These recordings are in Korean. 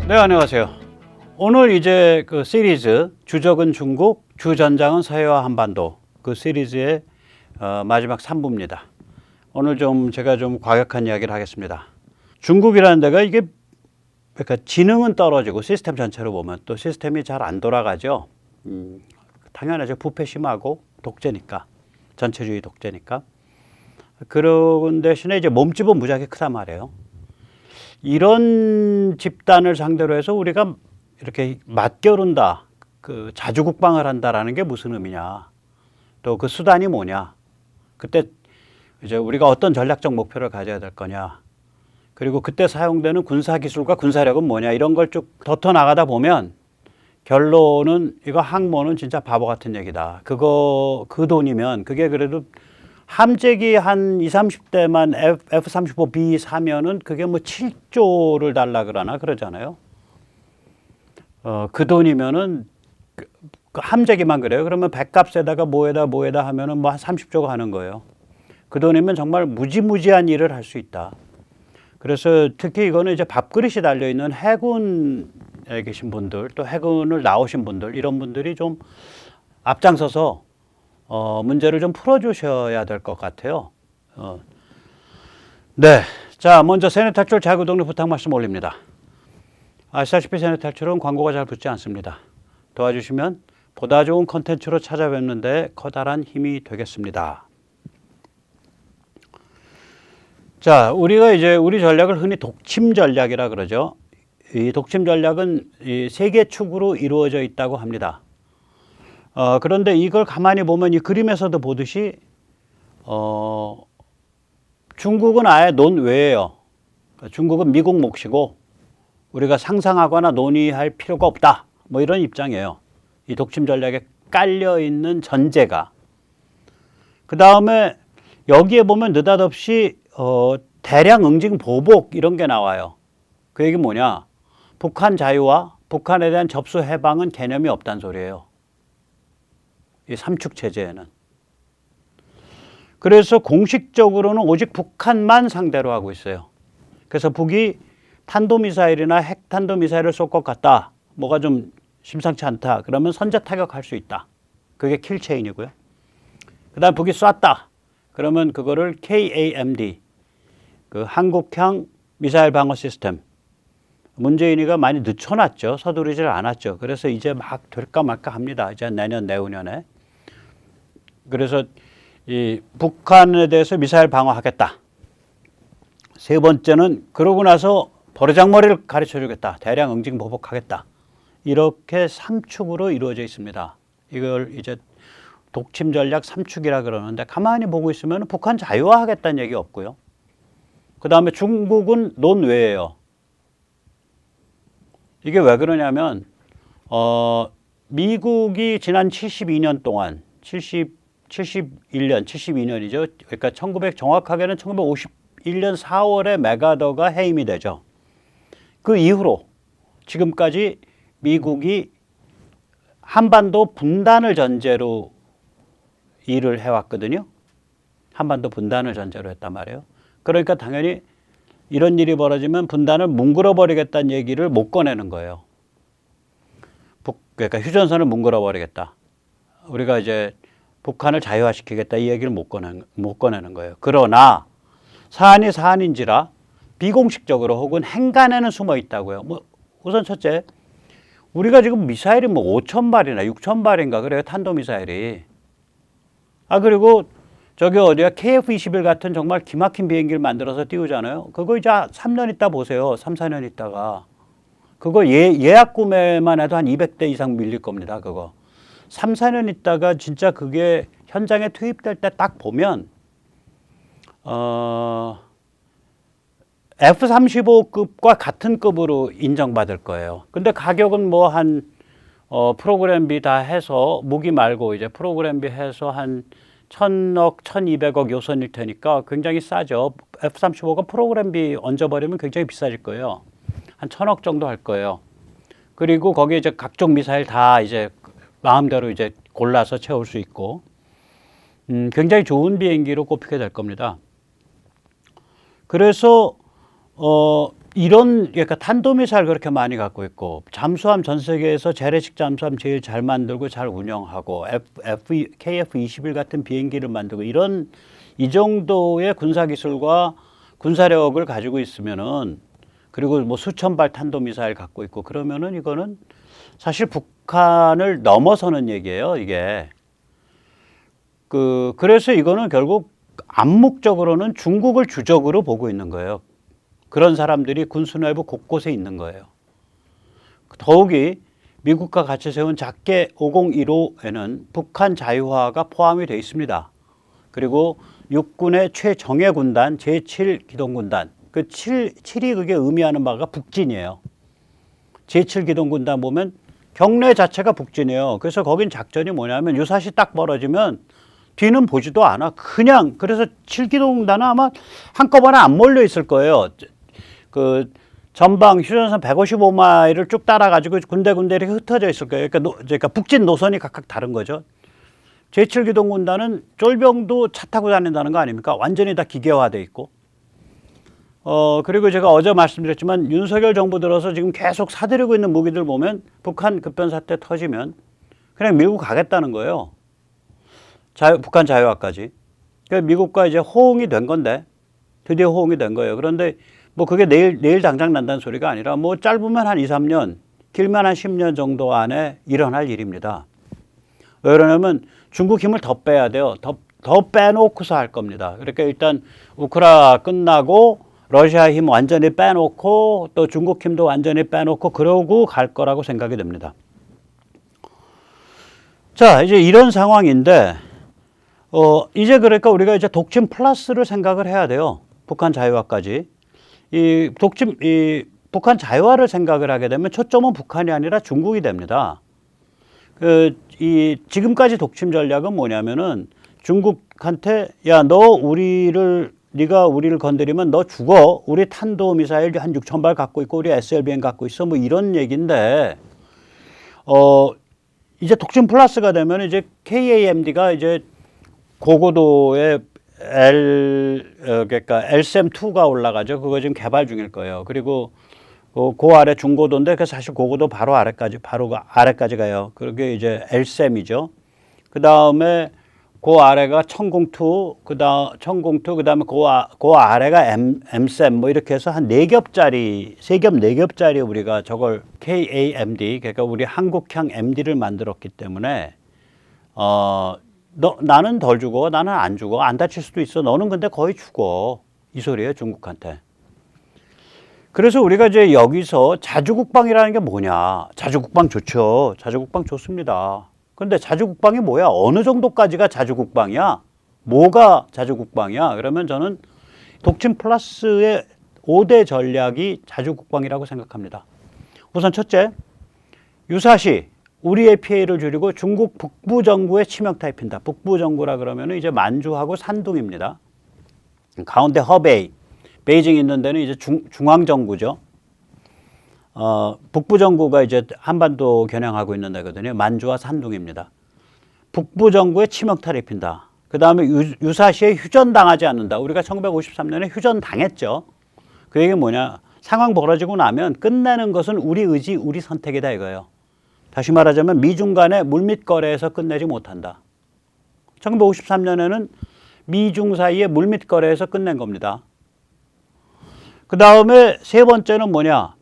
네, 안녕하세요. 오늘 이제 그 시리즈 주적은 중국, 주전장은 서해와 한반도 그 시리즈의 마지막 3부입니다. 오늘 제가 좀 과격한 이야기를 하겠습니다. 중국이라는 데가 이게 그러니까 지능은 떨어지고 시스템 전체로 보면 또 시스템이 잘 안 돌아가죠. 당연하죠. 부패 심하고 독재니까, 전체주의 독재니까. 그런 대신에 이제 몸집은 무지하게 크단 말이에요. 이런 집단을 상대로 해서 우리가 이렇게 맞겨룬다, 그 자주국방을 한다라는 게 무슨 의미냐, 또 그 수단이 뭐냐, 그때 이제 우리가 어떤 전략적 목표를 가져야 될 거냐, 그리고 그때 사용되는 군사기술과 군사력은 뭐냐, 이런 걸 쭉 덧어 나가다 보면 결론은 이거 항모는 진짜 바보 같은 얘기다. 그 돈이면 그게 그래도 함재기 한 20, 30대만 F-35B 사면은 그게 뭐 7조를 달라 그러잖아요. 그 돈이면은 그 함재기만 그래요. 그러면 백값에다가 뭐에다 하면은 뭐 한 30조가 하는 거예요. 그 돈이면 정말 무지무지한 일을 할 수 있다. 그래서 특히 이거는 이제 밥그릇이 달려있는 해군에 계신 분들, 또 해군을 나오신 분들, 이런 분들이 좀 앞장서서 문제를 좀 풀어주셔야 될 것 같아요. 네. 자, 먼저 세뇌탈출 자구독립 부탁 말씀 올립니다. 아시다시피 세뇌탈출은 광고가 잘 붙지 않습니다. 도와주시면 보다 좋은 컨텐츠로 찾아뵙는 데 커다란 힘이 되겠습니다. 자, 우리가 이제 우리 전략을 흔히 독침 전략이라 그러죠. 이 독침 전략은 이 세 개 축으로 이루어져 있다고 합니다. 그런데 이걸 가만히 보면 이 그림에서도 보듯이 중국은 아예 논외예요. 중국은 미국 몫이고 우리가 상상하거나 논의할 필요가 없다. 뭐 이런 입장이에요. 이 독침 전략에 깔려 있는 전제가. 그 다음에 여기에 보면 느닷없이 대량 응징 보복 이런 게 나와요. 그 얘기 뭐냐? 북한 자유와 북한에 대한 접수 해방은 개념이 없다는 소리예요. 이 삼축 체제에는. 그래서 공식적으로는 오직 북한만 상대로 하고 있어요. 그래서 북이 탄도미사일이나 핵탄도미사일을 쏠 것 같다. 뭐가 좀 심상치 않다. 그러면 선제 타격할 수 있다. 그게 킬체인이고요. 그 다음 북이 쐈다. 그러면 그거를 KAMD, 그 한국형 미사일 방어 시스템. 문재인이가 많이 늦춰놨죠. 서두르질 않았죠. 그래서 이제 막 될까 말까 합니다. 이제 내년, 내후년에. 그래서 이 북한에 대해서 미사일 방어하겠다. 세 번째는 그러고 나서 버르장머리를 가르쳐 주겠다. 대량 응징 보복하겠다. 이렇게 3축으로 이루어져 있습니다. 이걸 이제 독침 전략 3축이라 그러는데 가만히 보고 있으면 북한 자유화하겠다는 얘기 없고요. 그 다음에 중국은 논외예요. 이게 왜 그러냐면 미국이 지난 72년 동안 71년, 72년이죠. 그러니까 정확하게는 1951년 4월에 메가더가 해임이 되죠. 그 이후로 지금까지 미국이 한반도 분단을 전제로 일을 해왔거든요. 한반도 분단을 전제로 했단 말이에요. 그러니까 당연히 이런 일이 벌어지면 분단을 뭉그러 버리겠다는 얘기를 못 꺼내는 거예요. 그러니까 휴전선을 뭉그러 버리겠다. 우리가 이제 북한을 자유화시키겠다 이 얘기를 못 꺼내는 거예요. 그러나 사안이 사안인지라 비공식적으로 혹은 행간에는 숨어 있다고요. 뭐 우선 첫째, 우리가 지금 미사일이 뭐 5,000발이나 6,000발인가 그래요. 탄도미사일이. 그리고 저기 어디야 KF-21 같은 정말 기막힌 비행기를 만들어서 띄우잖아요. 그거 이제 3년 있다 보세요. 3, 4년 있다가. 그거 예약 구매만 해도 한 200대 이상 밀릴 겁니다. 그거. 3, 4년 있다가 진짜 그게 현장에 투입될 때 딱 보면 F-35급과 같은 급으로 인정받을 거예요. 근데 가격은 뭐 한 프로그램비 다 해서 무기 말고 이제 프로그램비 해서 한 1,000억, 1,200억 요 선일 테니까 굉장히 싸죠. F-35가 프로그램비 얹어버리면 굉장히 비싸질 거예요. 한 1,000억 정도 할 거예요. 그리고 거기에 이제 각종 미사일 다 이제 마음대로 이제 골라서 채울 수 있고, 굉장히 좋은 비행기로 꼽히게 될 겁니다. 그래서 이런 그러니까 탄도미사일 그렇게 많이 갖고 있고 잠수함 전 세계에서 재래식 잠수함 제일 잘 만들고 잘 운영하고 KF-21 같은 비행기를 만들고 이런 이 정도의 군사 기술과 군사력을 가지고 있으면은 그리고 뭐 수천 발 탄도미사일 갖고 있고 그러면은 이거는 사실 북한을 넘어서는 얘기예요, 이게. 그래서 이거는 결국 암묵적으로는 중국을 주적으로 보고 있는 거예요. 그런 사람들이 군수 내부 곳곳에 있는 거예요. 더욱이 미국과 같이 세운 작게 5015에는 북한 자유화가 포함이 되어 있습니다. 그리고 육군의 최정예 군단 제7기동군단 그 7이 그게 의미하는 바가 북진이에요. 제7기동군단 보면 경례 자체가 북진이에요. 그래서 거긴 작전이 뭐냐면 유사시 딱 벌어지면 뒤는 보지도 않아. 그냥 그래서 7기동단은 아마 한꺼번에 안 몰려 있을 거예요. 그 전방 휴전선 155마일을 쭉 따라가지고 군데군데 이렇게 흩어져 있을 거예요. 그러니까 북진 노선이 각각 다른 거죠. 제7기동군단은 쫄병도 차 타고 다닌다는 거 아닙니까? 완전히 다 기계화돼 있고. 그리고 제가 어제 말씀드렸지만 윤석열 정부 들어서 지금 계속 사들이고 있는 무기들 보면 북한 급변 사태 터지면 그냥 미국 가겠다는 거예요. 북한 자유화까지. 그러니까 미국과 이제 호응이 된 건데 드디어 호응이 된 거예요. 그런데 뭐 그게 내일 당장 난다는 소리가 아니라 뭐 짧으면 한 2, 3년, 길면 한 10년 정도 안에 일어날 일입니다. 왜 그러냐면 중국 힘을 더 빼야 돼요. 더 빼놓고서 할 겁니다. 그러니까 일단 우크라 끝나고 러시아 힘 완전히 빼놓고 또 중국 힘도 완전히 빼놓고 그러고 갈 거라고 생각이 됩니다. 자, 이제 이런 상황인데 이제 그러니까 우리가 이제 독침 플러스를 생각을 해야 돼요. 북한 자유화까지. 이 북한 자유화를 생각을 하게 되면 초점은 북한이 아니라 중국이 됩니다. 지금까지 독침 전략은 뭐냐면은 중국한테 야, 네가 우리를 건드리면 너 죽어. 우리 탄도미사일 한 6천 발 갖고 있고 우리 SLBM 갖고 있어. 뭐 이런 얘기인데 이제 독침 플러스가 되면 이제 KAMD가 이제 고고도의 그러니까 LSAM-2가 올라가죠. 그거 지금 개발 중일 거예요. 그리고 그 아래 중고도인데 그 사실 고고도 바로 아래까지 가요. 그게 이제 LSAM이죠. 그 다음에 그 아래가 천공투, 그다음에 그 아래가 MSAM 뭐 이렇게 해서 한 4겹짜리, 3겹, 4겹짜리 우리가 저걸 KAMD, 그러니까 우리 한국형 MD를 만들었기 때문에 나는 덜 죽어, 나는 안 죽어, 안 다칠 수도 있어. 너는 근데 거의 죽어. 이 소리예요, 중국한테. 그래서 우리가 이제 여기서 자주국방이라는 게 뭐냐? 자주국방 좋죠. 자주국방 좋습니다. 근데 자주국방이 뭐야? 어느 정도까지가 자주국방이야? 뭐가 자주국방이야? 그러면 저는 독침 플러스의 5대 전략이 자주국방이라고 생각합니다. 우선 첫째, 유사시 우리의 피해를 줄이고 중국 북부 정부에 치명타 입힌다. 북부 정부라 그러면 이제 만주하고 산둥입니다. 가운데 허베이, 베이징 있는 데는 이제 중앙 정부죠. 북부 정부가 이제 한반도 겨냥하고 있는 데거든요. 만주와 산둥입니다. 북부 정부에 치명타를 입힌다. 그 다음에 유사시에 휴전당하지 않는다. 우리가 1953년에 휴전당했죠. 그 얘기는 뭐냐? 상황 벌어지고 나면 끝내는 것은 우리 의지, 우리 선택이다 이거예요. 다시 말하자면 미중 간의 물밑 거래에서 끝내지 못한다. 1953년에는 미중 사이의 물밑 거래에서 끝낸 겁니다. 그 다음에 세 번째는 뭐냐?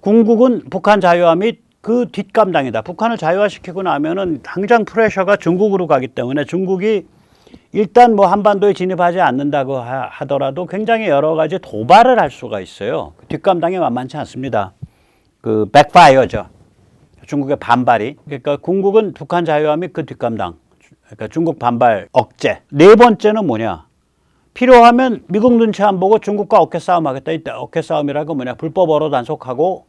궁극은 북한 자유화 및 그 뒷감당이다. 북한을 자유화시키고 나면은 당장 프레셔가 중국으로 가기 때문에 중국이 일단 뭐 한반도에 진입하지 않는다고 하더라도 굉장히 여러 가지 도발을 할 수가 있어요. 뒷감당이 만만치 않습니다. 그 백파이어죠. 중국의 반발이. 그러니까 궁극은 북한 자유화 및 그 뒷감당. 그러니까 중국 반발 억제. 네 번째는 뭐냐? 필요하면 미국 눈치 안 보고 중국과 어깨싸움 하겠다. 이때 어깨싸움이라고 뭐냐? 불법어로 단속하고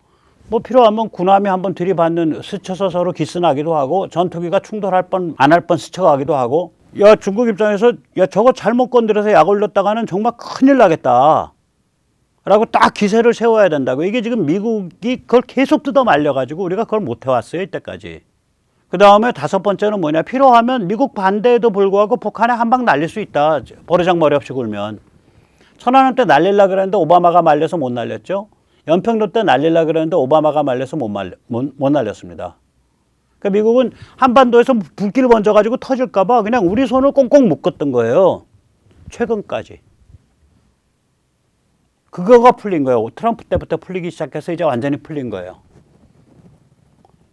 뭐 필요하면 군함이 한번 들이받는 스쳐서 서로 기스나기도 하고 전투기가 충돌할 뻔 안 할 뻔 스쳐가기도 하고 야 중국 입장에서 야 저거 잘못 건드려서 약 올렸다가는 정말 큰일 나겠다. 라고 딱 기세를 세워야 된다고. 이게 지금 미국이 그걸 계속 뜯어 말려가지고 우리가 그걸 못 해왔어요, 이때까지. 그 다음에 다섯 번째는 뭐냐. 필요하면 미국 반대에도 불구하고 북한에 한 방 날릴 수 있다. 버르장머리 없이 굴면. 천안함 때 날리려고 그랬는데 오바마가 말려서 못 날렸죠. 연평도 때 날리려고 그랬는데 오바마가 말려서 못 날렸습니다. 그러니까 미국은 한반도에서 불길 번져가지고 터질까봐 그냥 우리 손을 꽁꽁 묶었던 거예요. 최근까지. 그거가 풀린 거예요. 트럼프 때부터 풀리기 시작해서 이제 완전히 풀린 거예요.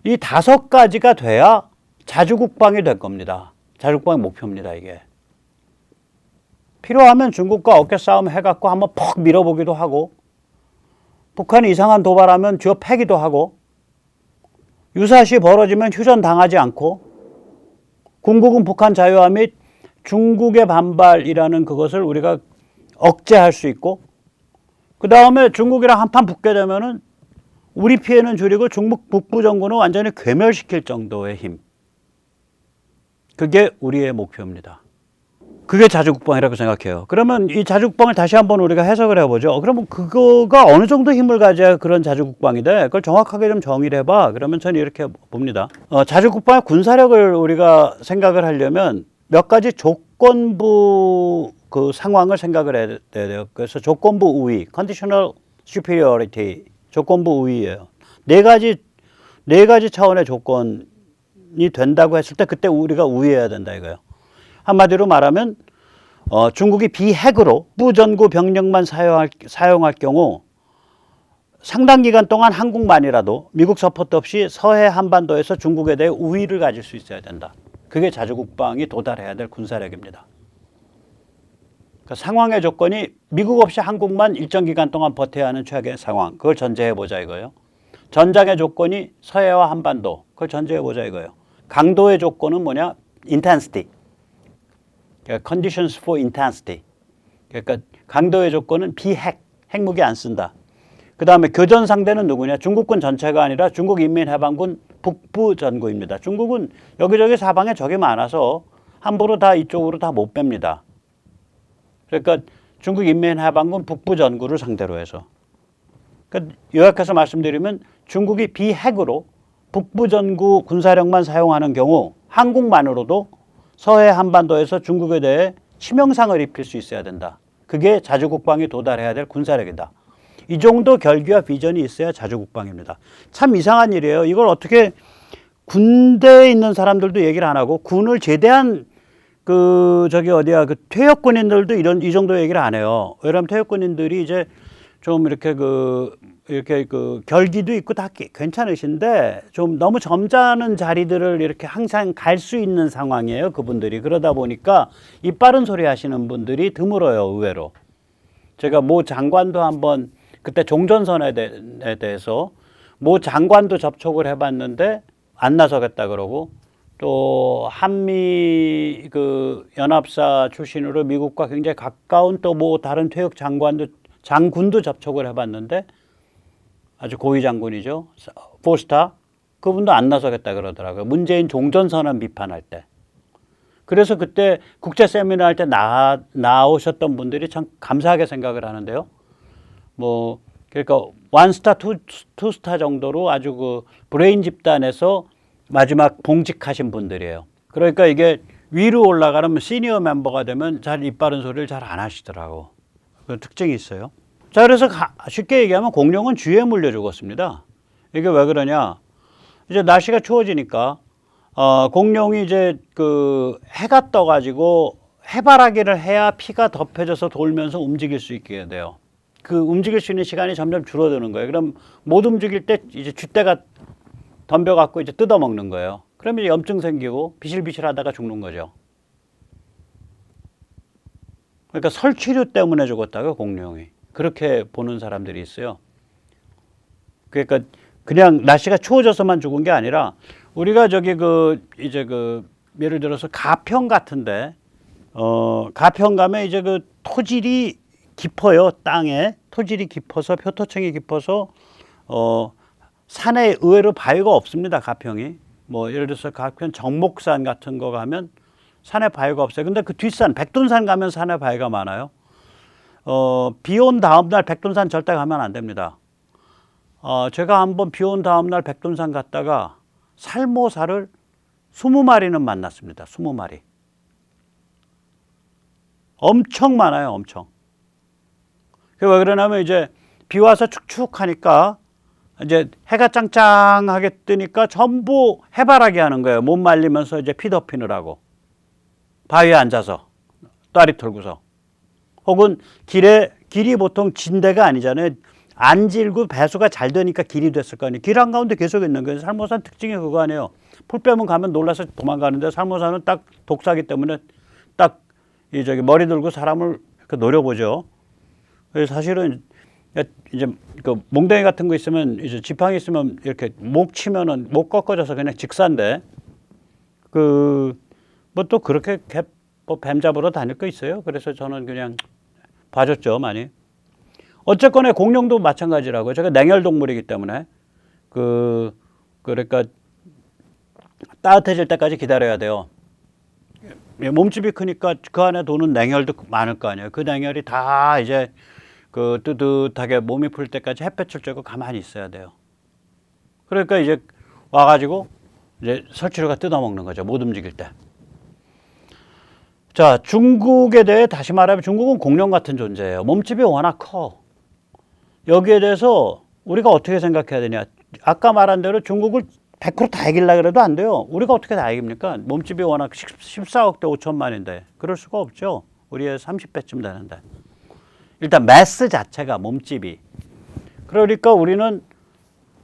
이 5가지가 돼야 자주국방이 될 겁니다. 자주국방의 목표입니다, 이게. 필요하면 중국과 어깨 싸움 해갖고 한번 퍽 밀어보기도 하고, 북한이 이상한 도발하면 쥐어 패기도 하고, 유사시 벌어지면 휴전당하지 않고, 궁극은 북한 자유화 및 중국의 반발이라는 그것을 우리가 억제할 수 있고, 그 다음에 중국이랑 한판 붙게 되면은 우리 피해는 줄이고 중국 북부 정부는 완전히 괴멸시킬 정도의 힘. 그게 우리의 목표입니다. 그게 자주국방이라고 생각해요. 그러면 이 자주국방을 다시 한번 우리가 해석을 해보죠. 그러면 그거가 어느 정도 힘을 가져야 그런 자주국방이 돼? 그걸 정확하게 좀 정의를 해봐. 그러면 저는 이렇게 봅니다. 자주국방의 군사력을 우리가 생각을 하려면 몇 가지 조건부 그 상황을 생각을 해야 돼요. 그래서 조건부 우위, conditional superiority, 조건부 우위예요. 네 가지 차원의 조건이 된다고 했을 때 그때 우리가 우위해야 된다 이거예요. 한마디로 말하면 중국이 비핵으로 부전구 병력만 사용할 경우 상당 기간 동안 한국만이라도 미국 서포트 없이 서해 한반도에서 중국에 대해 우위를 가질 수 있어야 된다. 그게 자주국방이 도달해야 될 군사력입니다. 그러니까 상황의 조건이 미국 없이 한국만 일정 기간 동안 버텨야 하는 최악의 상황. 그걸 전제해보자 이거예요. 전장의 조건이 서해와 한반도. 그걸 전제해보자 이거예요. 강도의 조건은 뭐냐? intensity. 그러니까 conditions for intensity. 그러니까 강도의 조건은 비핵, 핵무기 안 쓴다. 그 다음에 교전 상대는 누구냐? 중국군 전체가 아니라 중국인민해방군 북부 전구입니다. 중국은 여기저기 사방에 적이 많아서 함부로 다 이쪽으로 다 못 뺍니다. 그러니까 중국인민해방군 북부 전구를 상대로 해서. 그러니까 요약해서 말씀드리면 중국이 비핵으로 북부 전구 군사력만 사용하는 경우 한국만으로도 서해 한반도에서 중국에 대해 치명상을 입힐 수 있어야 된다. 그게 자주국방이 도달해야 될 군사력이다. 이 정도 결기와 비전이 있어야 자주국방입니다. 참 이상한 일이에요. 이걸 어떻게 군대에 있는 사람들도 얘기를 안 하고 군을 제대한 그 퇴역 군인들도 이 정도 얘기를 안 해요. 왜냐하면 퇴역 군인들이 이제 좀 이렇게 결기도 있고 다 괜찮으신데 좀 너무 점잖은 자리들을 이렇게 항상 갈 수 있는 상황이에요. 그분들이. 그러다 보니까 입 바른 소리 하시는 분들이 드물어요. 의외로. 제가 모 장관도 한번 그때 종전선언에 대해서 모 장관도 접촉을 해봤는데 안 나서겠다 그러고 또 한미 그 연합사 출신으로 미국과 굉장히 가까운 또 뭐 다른 퇴역 장군도 접촉을 해봤는데 아주 고위 장군이죠. 포스타 그분도 안 나서겠다 그러더라고요. 문재인 종전선언 비판할 때. 그래서 그때 국제 세미나 할 때 나오셨던 분들이 참 감사하게 생각을 하는데요. 뭐 그러니까 원스타 투스타 정도로 아주 그 브레인 집단에서 마지막 봉직하신 분들이에요. 그러니까 이게 위로 올라가면 시니어 멤버가 되면 잘 입 바른 소리를 잘 안 하시더라고. 그 특징이 있어요. 자, 그래서 쉽게 얘기하면 공룡은 쥐에 물려 죽었습니다. 이게 왜 그러냐? 이제 날씨가 추워지니까 공룡이 이제 그 해가 떠가지고 해바라기를 해야 피가 덮여져서 돌면서 움직일 수 있게 돼요. 그 움직일 수 있는 시간이 점점 줄어드는 거예요. 그럼 못 움직일 때 이제 쥐떼가 덤벼갖고 이제 뜯어먹는 거예요. 그러면 염증 생기고 비실비실하다가 죽는 거죠. 그러니까 설치류 때문에 죽었다고 공룡이. 그렇게 보는 사람들이 있어요. 그러니까 그냥 날씨가 추워져서만 죽은 게 아니라 우리가 예를 들어서 가평 같은데 가평 가면 이제 그 토질이 깊어요. 땅에 토질이 깊어서 표토층이 깊어서 산에 의외로 바위가 없습니다. 가평이 뭐 예를 들어서 가평 정목산 같은 거 가면 산에 바위가 없어요. 근데 그 뒷산 백둔산 가면 산에 바위가 많아요. 비 온 다음 날 백둔산 절대 가면 안 됩니다. 제가 한번 비 온 다음 날 백둔산 갔다가 살모사를 20마리는 만났습니다. 20마리. 엄청 많아요. 엄청. 왜 그러냐면 이제 비 와서 축축하니까 이제 해가 짱짱하게 뜨니까 전부 해바라기 하는 거예요. 못 말리면서 이제 피 덮이느라고. 바위에 앉아서 다리 털고서. 혹은 길이 보통 진대가 아니잖아요. 안 질고 배수가 잘 되니까 길이 됐을 거 아니에요. 길 한가운데 계속 있는 거예요. 살모산 특징이 그거 아니에요. 풀 빼면 가면 놀라서 도망가는데 살모산은 딱 독사기 때문에 딱 이 저기 머리 들고 사람을 노려보죠. 그래서 사실은 이제 그 몽둥이 같은 거 있으면 이제 지팡이 있으면 이렇게 목 치면은 목 꺾어져서 그냥 직사인데 그 뭐 또 그렇게 뱀 잡으러 다닐 거 있어요. 그래서 저는 그냥 봐줬죠 많이. 어쨌거나 공룡도 마찬가지라고요. 제가 냉혈 동물이기 때문에 그러니까 따뜻해질 때까지 기다려야 돼요. 몸집이 크니까 그 안에 도는 냉혈도 많을 거 아니에요. 그 냉혈이 다 이제 그 뜨뜻하게 몸이 풀 때까지 햇볕을 쬐고 가만히 있어야 돼요. 그러니까 이제 와가지고 이제 설치류가 뜯어먹는 거죠. 못 움직일 때. 자, 중국에 대해 다시 말하면 중국은 공룡 같은 존재예요. 몸집이 워낙 커. 여기에 대해서 우리가 어떻게 생각해야 되냐. 아까 말한 대로 중국을 100%다 이기려고 해도 안 돼요. 우리가 어떻게 다 이깁니까? 몸집이 워낙 14억대 5천만인데 그럴 수가 없죠. 우리의 30배쯤 되는데. 일단 매스 자체가 몸집이. 그러니까 우리는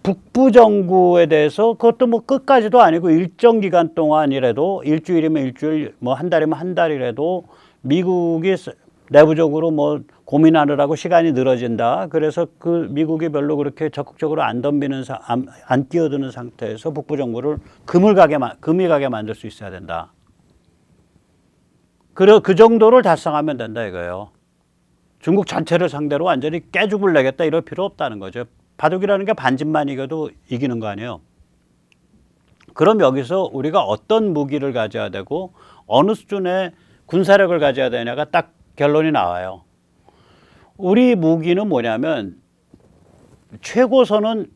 북부정구에 대해서 그것도 뭐 끝까지도 아니고 일정 기간 동안이라도 일주일이면 일주일, 뭐 한 달이면 한 달이라도 미국이 내부적으로 뭐 고민하느라고 시간이 늘어진다. 그래서 그 미국이 별로 그렇게 적극적으로 안 덤비는 안 끼어드는 상태에서 북부 정부를 금이 가게 만들 수 있어야 된다. 그 정도를 달성하면 된다 이거예요. 중국 전체를 상대로 완전히 깨죽을 내겠다 이럴 필요 없다는 거죠. 바둑이라는 게 반집만 이겨도 이기는 거 아니에요. 그럼 여기서 우리가 어떤 무기를 가져야 되고 어느 수준의 군사력을 가져야 되냐가 딱 결론이 나와요. 우리 무기는 뭐냐면 최고선은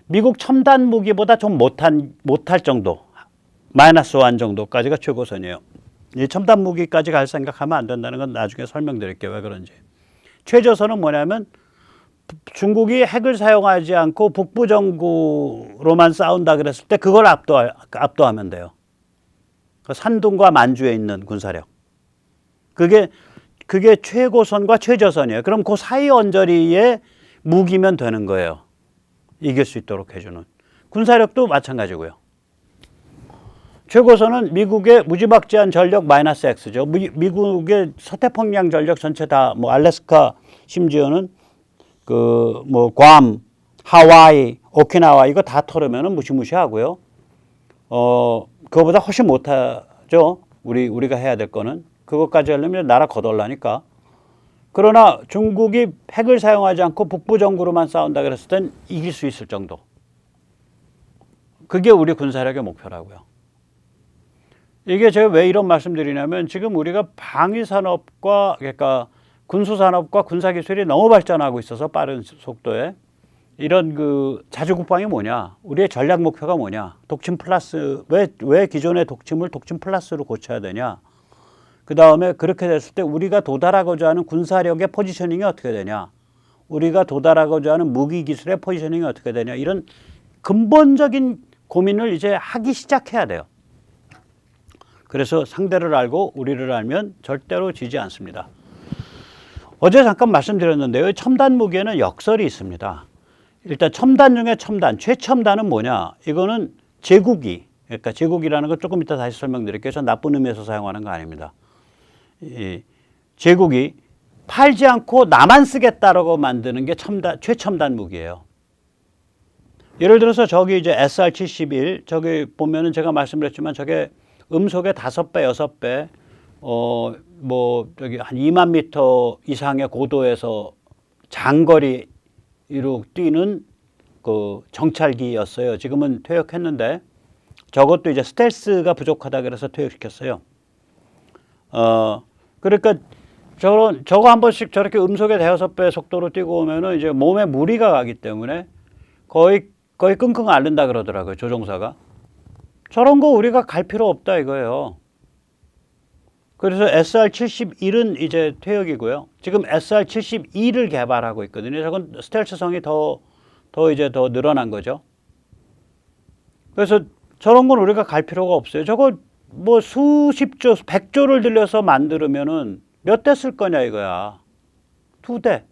미국 첨단 무기보다 좀 못할 정도, -1 정도까지가 최고선이에요. 이 첨단 무기까지 갈 생각하면 안 된다는 건 나중에 설명드릴게요. 왜 그런지. 최저선은 뭐냐면 중국이 핵을 사용하지 않고 북부정구로만 싸운다 그랬을 때 그걸 압도하면 돼요. 산둥과 만주에 있는 군사력. 그게 최고선과 최저선이에요. 그럼 그 사이 언저리의 무기면 되는 거예요. 이길 수 있도록 해주는. 군사력도 마찬가지고요. 최고선은 미국의 무지막지한 전력 -X죠. 미국의 서태평양 전력 전체 다 뭐 알래스카 심지어는 그 뭐 괌, 하와이, 오키나와 이거 다 털으면은 무시무시하고요. 그거보다 훨씬 못하죠. 우리가 해야 될 거는. 그것까지 하려면 나라 거덜나니까. 그러나 중국이 핵을 사용하지 않고 북부정구로만 싸운다 그랬을 땐 이길 수 있을 정도. 그게 우리 군사력의 목표라고요. 이게 제가 왜 이런 말씀드리냐면 지금 우리가 방위산업과 그러니까 군수산업과 군사기술이 너무 발전하고 있어서 빠른 속도에 이런 그 자주국방이 뭐냐, 우리의 전략 목표가 뭐냐, 독침 플러스, 왜 기존의 독침을 독침 플러스로 고쳐야 되냐, 그 다음에 그렇게 됐을 때 우리가 도달하고자 하는 군사력의 포지셔닝이 어떻게 되냐, 우리가 도달하고자 하는 무기 기술의 포지셔닝이 어떻게 되냐, 이런 근본적인 고민을 이제 하기 시작해야 돼요. 그래서 상대를 알고 우리를 알면 절대로 지지 않습니다. 어제 잠깐 말씀드렸는데요. 첨단 무기에는 역설이 있습니다. 일단 첨단 중에 첨단, 최첨단은 뭐냐? 이거는 제국이, 그러니까 제국이라는 거 조금 이따 다시 설명드릴게요. 전 나쁜 의미에서 사용하는 거 아닙니다. 이 제국이 팔지 않고 나만 쓰겠다라고 만드는 게 최첨단 무기예요. 예를 들어서 저기 이제 SR-71, 저기 보면은 제가 말씀드렸지만 저게 음속의 5배, 6배, 뭐, 저기 한 2만 미터 이상의 고도에서 장거리로 뛰는 그 정찰기였어요. 지금은 퇴역했는데 저것도 이제 스텔스가 부족하다 그래서 퇴역시켰어요. 그러니까 저거 한 번씩 저렇게 음속의 5배 속도로 뛰고 오면은 이제 몸에 무리가 가기 때문에 거의 끙끙 앓는다 그러더라고요. 조종사가. 저런 거 우리가 갈 필요 없다 이거예요. 그래서 SR-71은 이제 퇴역이고요. 지금 SR-72를 개발하고 있거든요. 저건 스텔스성이 더 이제 더 늘어난 거죠. 그래서 저런 건 우리가 갈 필요가 없어요. 저거 뭐 수십조, 100조를 들여서 만들면은 몇 대 쓸 거냐 이거야. 2대.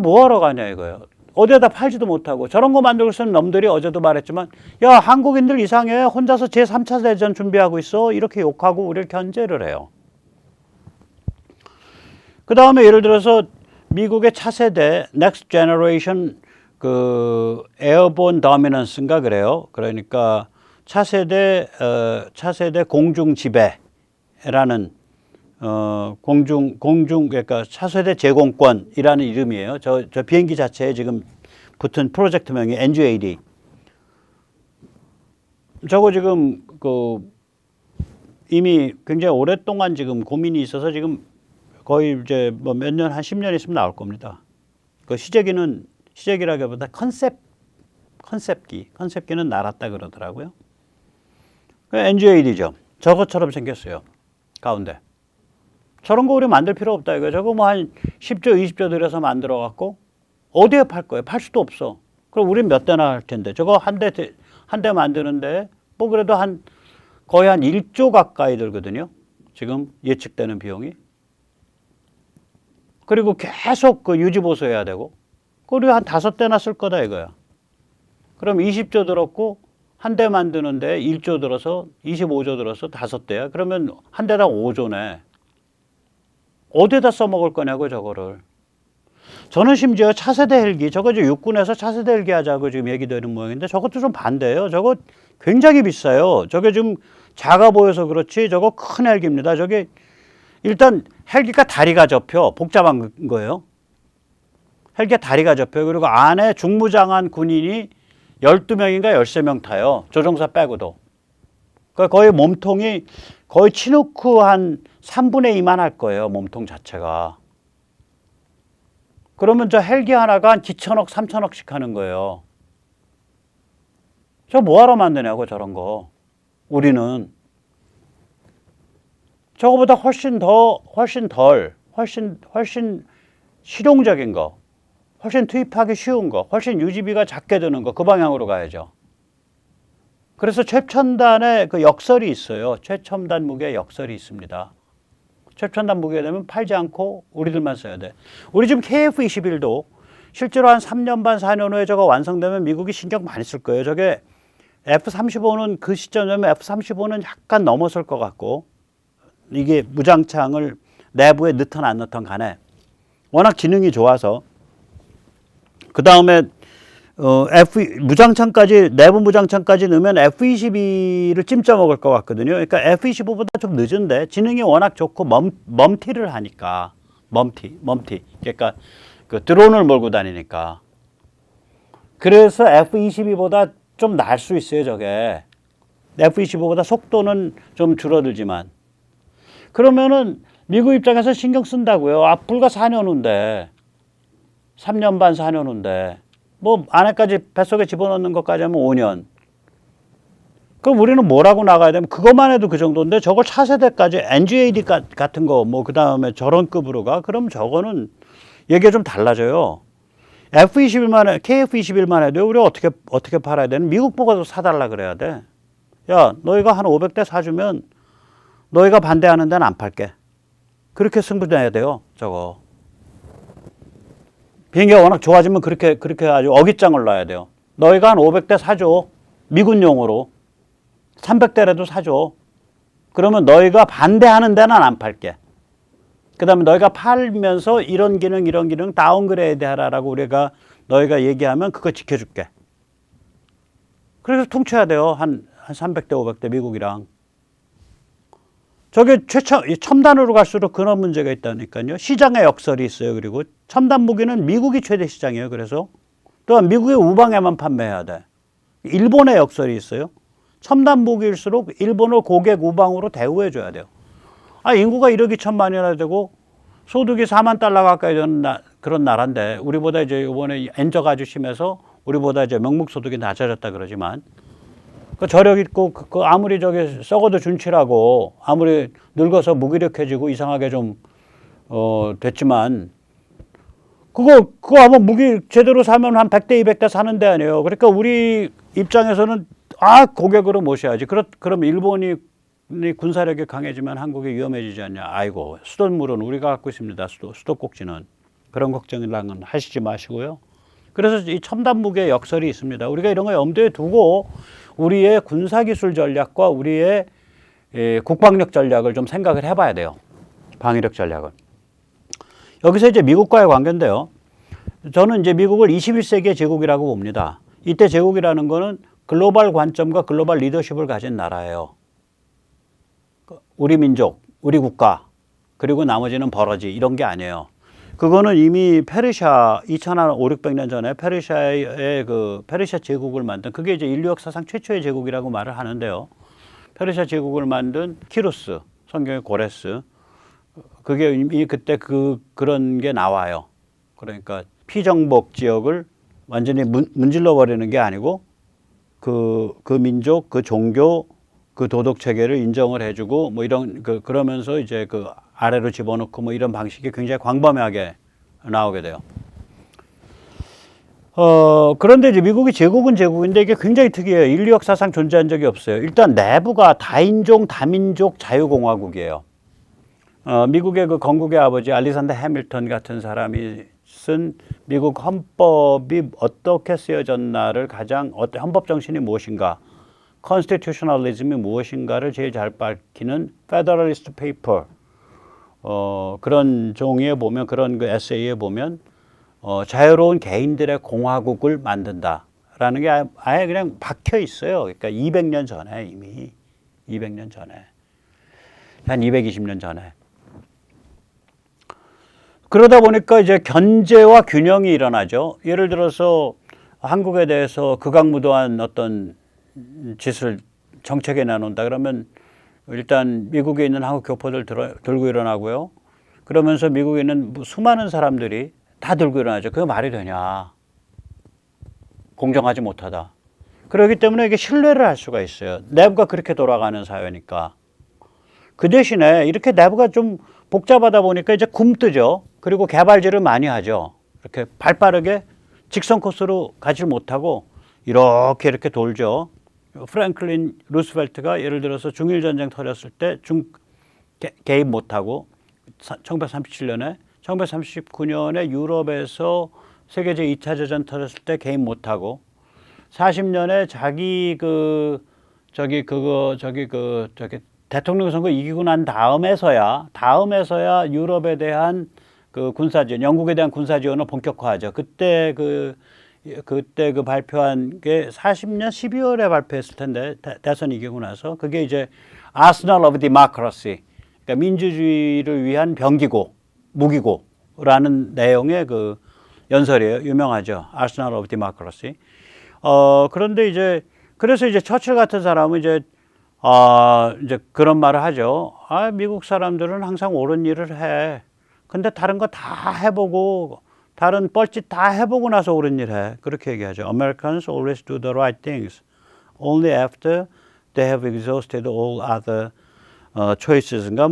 뭐 하러 가냐 이거예요. 어디에다 팔지도 못하고. 저런 거 만들고 있는 놈들이 어제도 말했지만 야 한국인들 이상해. 혼자서 제3차 대전 준비하고 있어. 이렇게 욕하고 우리를 견제를 해요. 그 다음에 예를 들어서 미국의 차세대 Next Generation 그 Airborne Dominance인가 그래요. 그러니까 차세대 공중 지배라는 그러니까 차세대 제공권이라는 이름이에요. 저 비행기 자체에 지금 붙은 프로젝트명이 NGAD. 저거 지금 이미 굉장히 오랫동안 지금 고민이 있어서 지금 거의 이제 뭐 몇 년, 한 10년 있으면 나올 겁니다. 그 시제기라기보다 컨셉기는 날았다 그러더라고요. NGAD죠. 저것처럼 생겼어요. 가운데. 저런 거 우리 만들 필요 없다 이거. 저거 뭐 한 10조, 20조 들여서 만들어 갖고 어디에 팔 거예요? 팔 수도 없어. 그럼 우린 몇 대나 할 텐데. 저거 한 대 만드는데 뭐 그래도 거의 한 1조 가까이 들거든요. 지금 예측되는 비용이. 그리고 계속 그 유지 보수해야 되고. 그리고 한 5대나 쓸 거다 이거야. 그럼 20조 들었고 한 대 만드는데 1조 들어서 25조 들어서 5대야. 그러면 한 대당 5조네. 어디다 써먹을 거냐고 저거를. 저는 심지어 차세대 헬기, 저거 이제 육군에서 차세대 헬기 하자고 지금 얘기되는 모양인데 저것도 좀 반대예요. 저거 굉장히 비싸요. 저게 좀 작아 보여서 그렇지 저거 큰 헬기입니다. 저게 일단 헬기가 다리가 접혀. 복잡한 거예요. 헬기가 다리가 접혀. 그리고 안에 중무장한 군인이 12명인가 13명 타요. 조종사 빼고도. 그러니까 거의 몸통이 거의 치누크 한 3분의 2만 할 거예요. 몸통 자체가. 그러면 저 헬기 하나가 한 기천억, 3천억씩 하는 거예요. 저 뭐하러 만드냐고 저런 거. 우리는. 저거보다 훨씬 실용적인 거. 훨씬 투입하기 쉬운 거. 훨씬 유지비가 작게 드는 거. 그 방향으로 가야죠. 그래서 최첨단의 그 역설이 있어요. 최첨단 무기의 역설이 있습니다. 최첨단 무기가 되면 팔지 않고 우리들만 써야 돼. 우리 지금 KF-21도 실제로 한 3년 반, 4년 후에 저거 완성되면 미국이 신경 많이 쓸 거예요. 저게 F-35는 그 시점 되면 F-35는 약간 넘어설 것 같고 이게 무장창을 내부에 넣던 안 넣던 간에 워낙 기능이 좋아서 그 다음에 무장창까지 내부 무장창까지 넣으면 F-22를 찜쪄 먹을 것 같거든요. 그러니까 F-25보다 좀 늦은데 지능이 워낙 좋고 멈티를 하니까 멈티 그러니까 그 드론을 몰고 다니니까 그래서 F-22보다 좀 나을 수 있어요. 저게 F-25보다 속도는 좀 줄어들지만 그러면은 미국 입장에서 신경 쓴다고요. 불과 4년 후인데 3년 반 4년 후인데 뭐 안에까지 뱃속에 집어넣는 것까지 하면 5년. 그럼 우리는 뭐라고 나가야 되면 그것만 해도 그 정도인데 저걸 차세대까지 NGAD 같은 거 뭐 그다음에 저런 급으로 가. 그럼 저거는 얘기가 좀 달라져요. KF-21만 해도 우리 어떻게 팔아야 되는? 미국 보고도 사달라 그래야 돼. 야, 너희가 한 500대 사주면 너희가 반대하는 데는 안 팔게. 그렇게 승부해야 돼요. 저거. 비행기가 워낙 좋아지면 그렇게 아주 어깃장을 놔야 돼요. 너희가 한 500대 사줘. 미군용으로. 300대라도 사줘. 그러면 너희가 반대하는 데는 안 팔게. 그 다음에 너희가 팔면서 이런 기능 다운그레이드 하라라고 너희가 얘기하면 그거 지켜줄게. 그래서 퉁쳐야 돼요. 한 300대, 500대 미국이랑. 저게 첨단으로 갈수록 그런 문제가 있다니까요. 시장의 역설이 있어요. 그리고 첨단 무기는 미국이 최대 시장이에요. 그래서 또한 미국의 우방에만 판매해야 돼. 일본의 역설이 있어요. 첨단 무기일수록 일본을 고객 우방으로 대우해 줘야 돼요. 인구가 1억 2천만이나 되고 소득이 4만 달러 가까이 되는 그런 나라인데 우리보다 이제 이번에 엔저가 아주 심해서 우리보다 이제 명목소득이 낮아졌다 그러지만 그 저력 있고 그 아무리 저기 썩어도 준치라고 아무리 늙어서 무기력해지고 이상하게 좀 됐지만 그거 아마 무기 제대로 사면 한 100대 200대 사는 데 아니에요. 그러니까 우리 입장에서는 고객으로 모셔야지. 그럼 일본이 군사력이 강해지면 한국이 위험해지지 않냐. 아이고 수돗물은 우리가 갖고 있습니다. 수도꼭지는. 그런 걱정이랑은 하시지 마시고요. 그래서 이 첨단 무기의 역설이 있습니다. 우리가 이런 거 염두에 두고 우리의 군사기술 전략과 우리의 국방력 전략을 좀 생각을 해봐야 돼요. 방위력 전략을. 여기서 이제 미국과의 관계인데요. 저는 이제 미국을 21세기의 제국이라고 봅니다. 이때 제국이라는 거는 글로벌 관점과 글로벌 리더십을 가진 나라예요. 우리 민족, 우리 국가, 그리고 나머지는 버러지 이런 게 아니에요. 그거는 이미 페르시아 2500~600년 전에 페르시아의 그 페르시아 제국을 만든 그게 이제 인류 역사상 최초의 제국이라고 말을 하는데요. 페르시아 제국을 만든 키루스, 성경의 고레스, 그게 이미 그때 그런 게 나와요. 그러니까 피정복 지역을 완전히 문질러 버리는 게 아니고 그 민족, 그 종교, 그 도덕 체계를 인정을 해주고 뭐 이런 그러면서 이제 그 아래로 집어넣고 뭐 이런 방식이 굉장히 광범위하게 나오게 돼요. 그런데 이제 미국이 제국은 제국인데 이게 굉장히 특이해요. 인류 역사상 존재한 적이 없어요. 일단 내부가 다인종, 다민족 자유공화국이에요. 미국의 그 건국의 아버지 알렉산더 해밀턴 같은 사람이 쓴 미국 헌법이 어떻게 쓰여졌나를 가장 헌법 정신이 무엇인가, 컨스티튜셔널리즘이 무엇인가를 제일 잘 밝히는 페더럴리스트 페이퍼 그런 종이에 보면 그런 그 에세이에 보면 자유로운 개인들의 공화국을 만든다라는 게 아예 그냥 박혀 있어요. 그러니까 200년 전에 이미 200년 전에 한 220년 전에. 그러다 보니까 이제 견제와 균형이 일어나죠. 예를 들어서 한국에 대해서 극악무도한 어떤 짓을 정책에 내놓는다 그러면 일단 미국에 있는 한국 교포들 들고 일어나고요. 그러면서 미국에 있는 수많은 사람들이 다 들고 일어나죠. 그게 말이 되냐. 공정하지 못하다. 그렇기 때문에 이게 신뢰를 할 수가 있어요. 내부가 그렇게 돌아가는 사회니까. 그 대신에 이렇게 내부가 좀 복잡하다 보니까 이제 굼뜨죠. 그리고 개발질을 많이 하죠. 이렇게 발빠르게 직선 코스로 가지 못하고 이렇게 돌죠. 프랭클린 루스벨트가 예를 들어서 중일전쟁 터졌을 때 개입 못하고 1937년에 1939년에 유럽에서 세계 제2차 대전 터졌을 때 개입 못하고 40년에 자기 대통령 선거 이기고 난 다음에서야 유럽에 대한 그 군사 지원, 영국에 대한 군사 지원을 본격화하죠. 그때 발표한 게 40년 12월에 발표했을 텐데 대선 이기고 나서 그게 이제 Arsenal of Democracy, 그러니까 민주주의를 위한 병기고 무기고라는 내용의 그 연설이에요. 유명하죠. Arsenal of Democracy. 그런데 그래서 처칠 같은 사람은 이제 그런 말을 하죠. 미국 사람들은 항상 옳은 일을 해. 근데 다른 거 다 해보고 다른 뻘짓 다 해보고 나서 옳은 일 해. 그렇게 얘기하죠. Americans always do the right things only after they have exhausted all other choices인가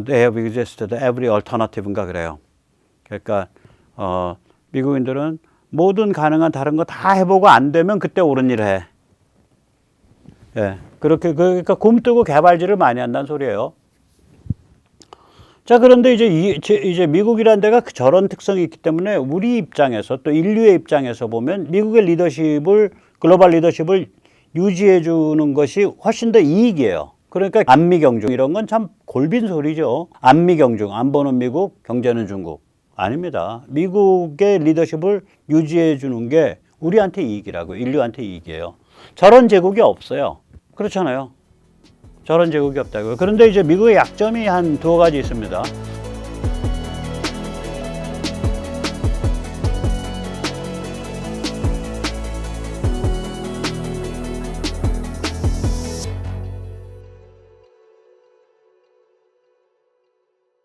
they have exhausted every alternative인가 그래요. 그러니까 미국인들은 모든 가능한 다른 거 다 해보고 안 되면 그때 옳은 일 해. 예, 그러니까 굼뜨고 개발질을 많이 한다는 소리예요. 자, 그런데 이제 미국이라는 데가 저런 특성이 있기 때문에 우리 입장에서 또 인류의 입장에서 보면 미국의 글로벌 리더십을 유지해 주는 것이 훨씬 더 이익이에요. 그러니까 안미경중 이런 건 참 골빈 소리죠. 안미경중, 안보는 미국, 경제는 중국. 아닙니다. 미국의 리더십을 유지해 주는 게 우리한테 이익이라고, 인류한테 이익이에요. 저런 제국이 없어요. 그렇잖아요. 저런 제국이 없다고요. 그런데 이제 미국의 약점이 한 두어 가지 있습니다.